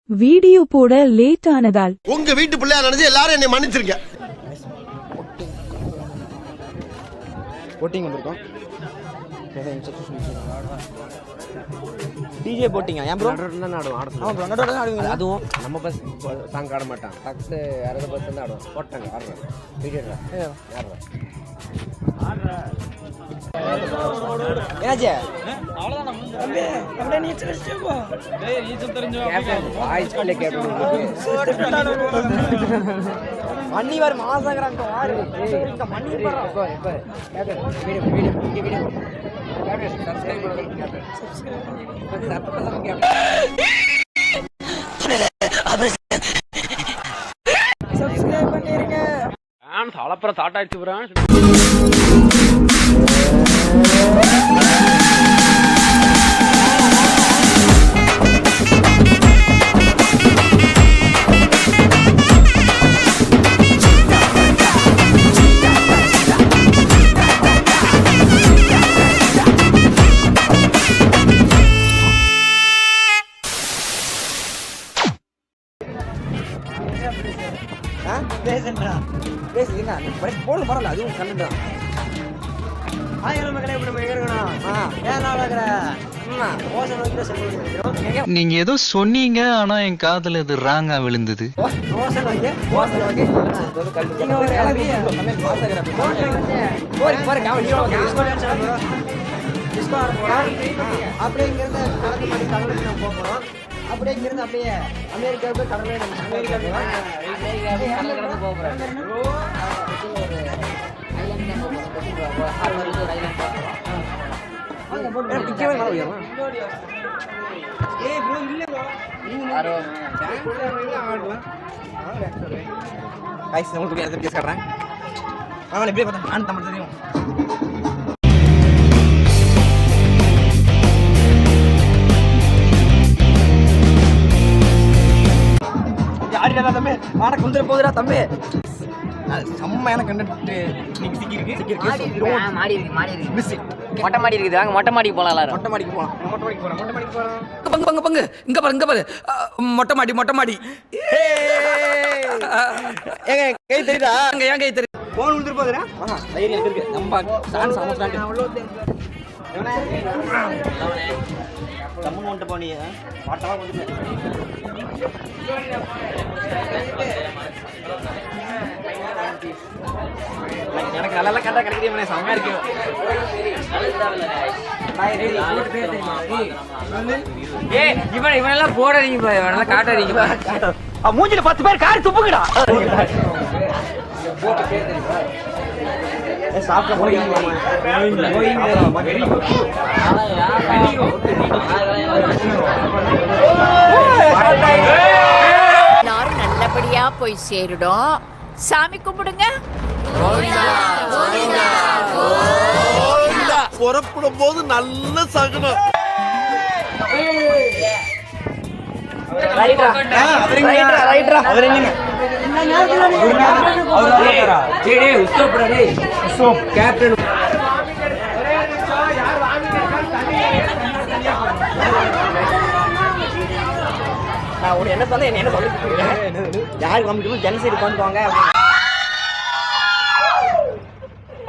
Video போட late ஆனதால் உங்க வீட்டு பிள்ளையா நினைச்சு எல்லாரும் என்னை மன்னிச்சிருங்க. போட்டிங் வந்திருக்கோம். டிஜே போட்டிங்க ஏன் ப்ரோ ஆடுவோம். அதுவும் நம்ம பஸ் சாங் ஆட மாட்டான். பக்ஸ் யாராவது பஸ் வந்து ஆடுவோம். போட்டாங்க ஆடுறேன் வீடியோ என்னாச்சு மண்ணி வரும் மாசாங்கிறாங்க சப்ஸ்கிரைப் பண்ணிருங்க. அலப்புறம் ஸ்டார்ட் ஆயிடுச்சு ப்ரோ. போடுங்க பரவாயில்ல, அதுவும் கண்டுதான். நீங்க ஏதோ சொன்னீங்க, ஆனா என் காதுல இது ராங்கா விழுந்தது. அப்படிங்கிறத கடந்து பண்ணி கடலுக்கு நம்ம போகிறோம். அப்படிங்கிறது அப்படியே அமெரிக்காவுக்கு கடலே தெரியும். போதுடா தம்பி, செம்மையான கண்டென்ட் இன்னைக்கு சிக்கிருக்கு. மொட்டை மாடி இருக்குது, வாங்க மொட்டை மாடிக்கு போலாம். எல்லாரும் மொட்டை மாடிக்கு போலாம். பங்கு இங்க பாரு மொட்டை மாடி ஏங்க கை தெரியுதா? என் கை தெரியும். போன் விழுந்துட்டு போகுதுடா. தைரியம் இருக்கு. நம்ம சான்ஸ் சமஸ்டாண்ட் கம்மன் வந்துட்டு போனீங்க மாட்டவா வந்து எனக்கு நல்லா கண்டா கிடைக்கிறேன். செம்மையா இருக்கு. இவனெல்லாம் போடாதீங்க, இவனெல்லாம் காட்டாதீங்க. மூஞ்சில 10 பேர் காரி துப்புங்கடா. எல்லாரும் நல்லபடியா போய் சேருடும். சாமி கும்பிடுங்க. புறப்படும் போது நல்ல சகனம். என்ன சொல்ல என்ன சொல்ல யாரு கம்பிட்டு ஜன சைடு உட்காந்துக்குவாங்க.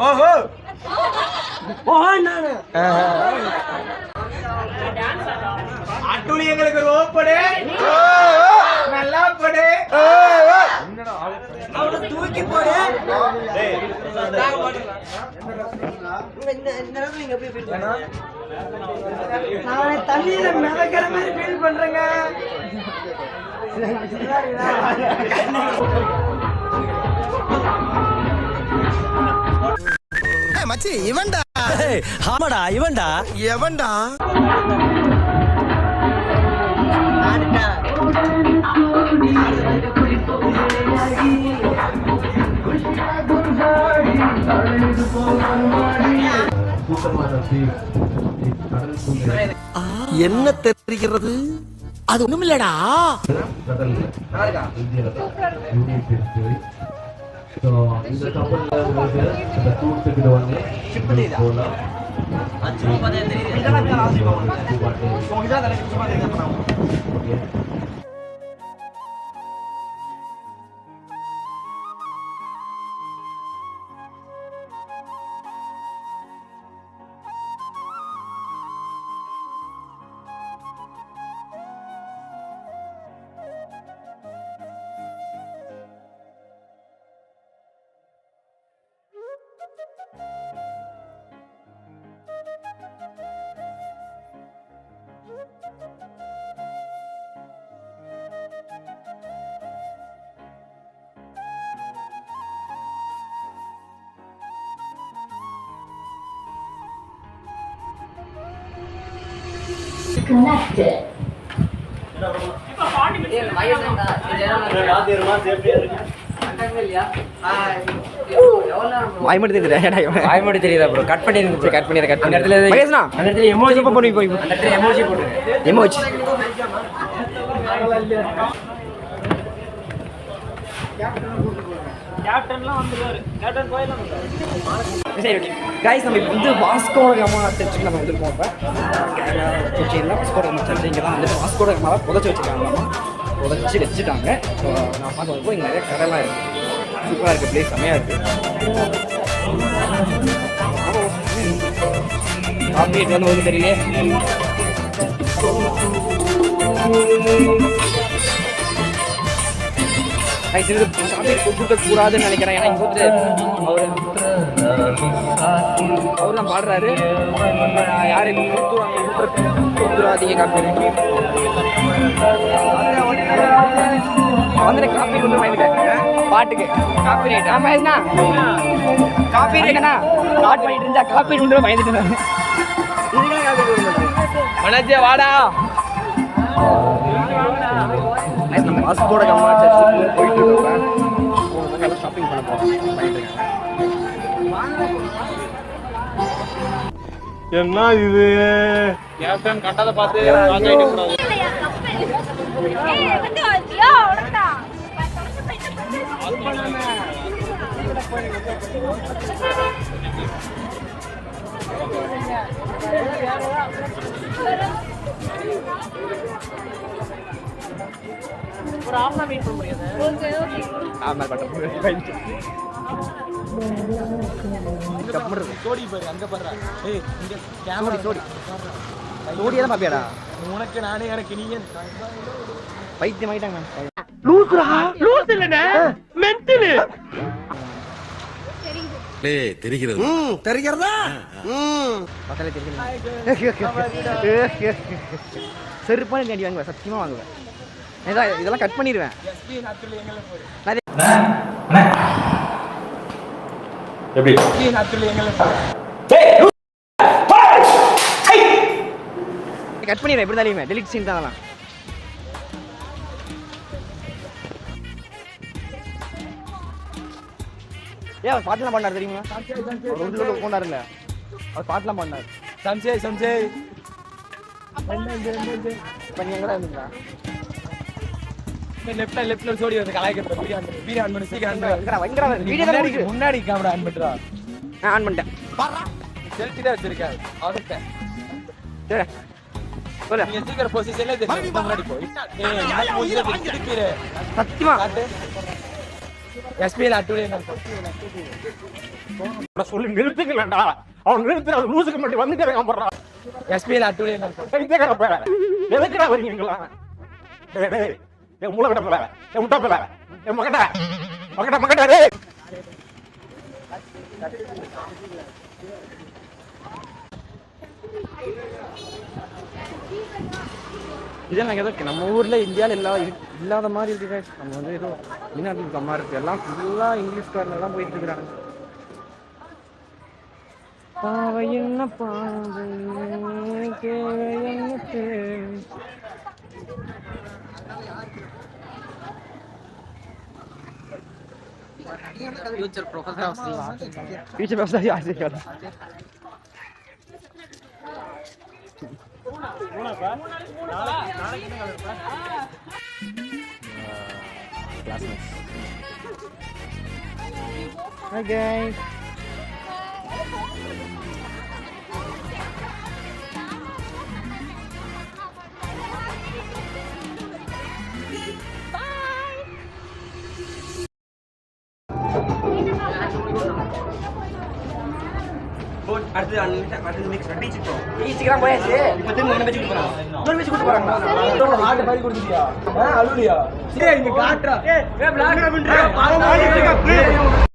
ஓஹோ அட்டுளி எங்களுக்கு ஒரு ஓப்படு நல்லா படு தூக்கி போடு. நீங்க எப்படி ஃபீல் பண்ண? நான் தண்ணியில மிதக்கிற மாதிரி ஃபீல் பண்றேங்க. மச்சி இவன்டா. ஆமாடா இவன்டா. எவன்டா? என்ன தெரிகிறது? அது ஒண்ணுமில்லடா. வாய்மடி தெரியுதா ப்ரோ? கட் பண்ணிருங்க, கட் பண்ணிடுறேன். அந்த இடத்துல எமோஜி போய் அந்த இடத்துல எமோஜி போட்டுருங்க. எமோஜி சரி, ஓகே கைஸ், நம்ம இப்போ வந்து வாஸ்கோ ட காமா சர்ச்சுக்கு நம்ம வந்துருக்கோம். இப்போ சர்ச்சில் வாஸ்கோ ட காமா சர்ச்சு இங்கே தான் வந்துட்டு வாஸ்கோ ட காமாவை புதைச்சி வச்சுட்டாங்க. ஸோ நான் பார்க்குறப்போ இங்கே நிறைய கடைலாம் இருக்குது. சூப்பராக இருக்குது, பிளேஸ் செம்மையாக இருக்குது. காப்பி வந்து ஒன்றும் தெரியலையே. கூடாதுன்னு நினைக்கிறேன். ஏன்னா இங்க வந்து அவர் தான் பாடுறாரு. யாரு கொடுத்துடாதீங்க காப்பி வந்து காப்பி கொண்டு வாங்கிட்டேன். பாட்டுக்கு காப்பி ரேட் ஆமாண்ணா, காப்பி ரேட்னா பாட்டு வாங்கிட்டு இருந்தா காப்பி கொண்டு வாங்கிட்டு மனஜே வாடா. நம்ம வாஸ்கோ ட காமா சர்ச்சுக்கு போயிட்டு இருக்கோம். எல்லாம் ஷாப்பிங் பண்ண போகிறோம். என்ன இது கேப்டன் கட்டாத பார்த்து ஆகிட்டு கூடாது. ஒரு ஆஃப் மீட் பண்ண முடியாது. ஆமா பட்டம் சோடி பாரு, அங்க பாரு. ஏய் இங்க சோடி சோடி சோடியா தான் பாப்பியாடா? உனக்கு நானே எனக்கு நீ பைத்தியம் ஆயிட்டாங்க. லூஸ் இல்லனே, மென்டல். டேய் தெரிகிறது. தெரிகிறதா? பக்கத்துல தெரியுது. செருப்பான அடி வாங்குவேன், சத்தியமா வாங்குவேன். இதெல்லாம் கட் பண்ணிடுவேன். கட் பண்ணிடுவேன். எப்படி தான் டெலிட் சீன் தான். ஏன் அவர் பாட்டுலாம் பண்ணார் தெரியுமா? அவர் கொண்டாருல்ல, அவர் பாட்டுலாம் பண்ணார். சஞ்சய் சஞ்சய் எங்கடா இருந்தீங்களா? லெஃப்ட்ல சோடி வந்து கலாய்க்கிறது. வீடியோ ஆன் பண்ணி சீக்கிரம் முன்னாடி கேமரா ஆன் பண்றா. நான் ஆன் பண்ணிட்டேன். செல்ஃபி தான் வச்சிருக்கேன். அவர்ட்ட சரி சொல்லு. நீங்க சீக்கிரம் பொசிஷன்ல முன்னாடி போ. ஏய் சத்தியமா எஸ்பிஎல் அட்டுலே சொல்லி நிறுத்துக்கலடா. அவன் நிறுத்துற லூசுக்கு மட்டும் வந்துட்டே போறான். எஸ்பிஎல் அட்டுலே எதுக்குடா வரீங்களா? மூளை விட போல, முட்டா போல, மகடா மகடா மகடா. இதெல்லாம் ஏதோ நம்ம ஊர்ல இந்தியாவில் இல்லாத மாதிரி இருக்கு. நம்ம வந்து ஏதோ வெளிநாட்டுக்கு கம்மா இருக்கு. எல்லாம் ஃபுல்லா இங்கிலீஷ்காரன் எல்லாம் போயிட்டு இருக்கிறாங்க. பாவை என்ன பாவை என்ன ஃபியூச்சர் ப்ரொஃபசர் யார்? Hi guys. அடுத்து நெக்ஸ்ட் பீச்சுக்கு போறோம். பீச்சுக்கு போயாச்சு. இப்போ திரும்ப என்ன பீச்சுக்கு போறோம்? இன்னொரு பீச்சுக்கு கூட்டி போறாங்க. ஆட்டு மாதிரி கொடுத்துட்டியா? அழுலியா? ஏய் இங்க காட்றா. ஏய் பிளாக் பண்ற.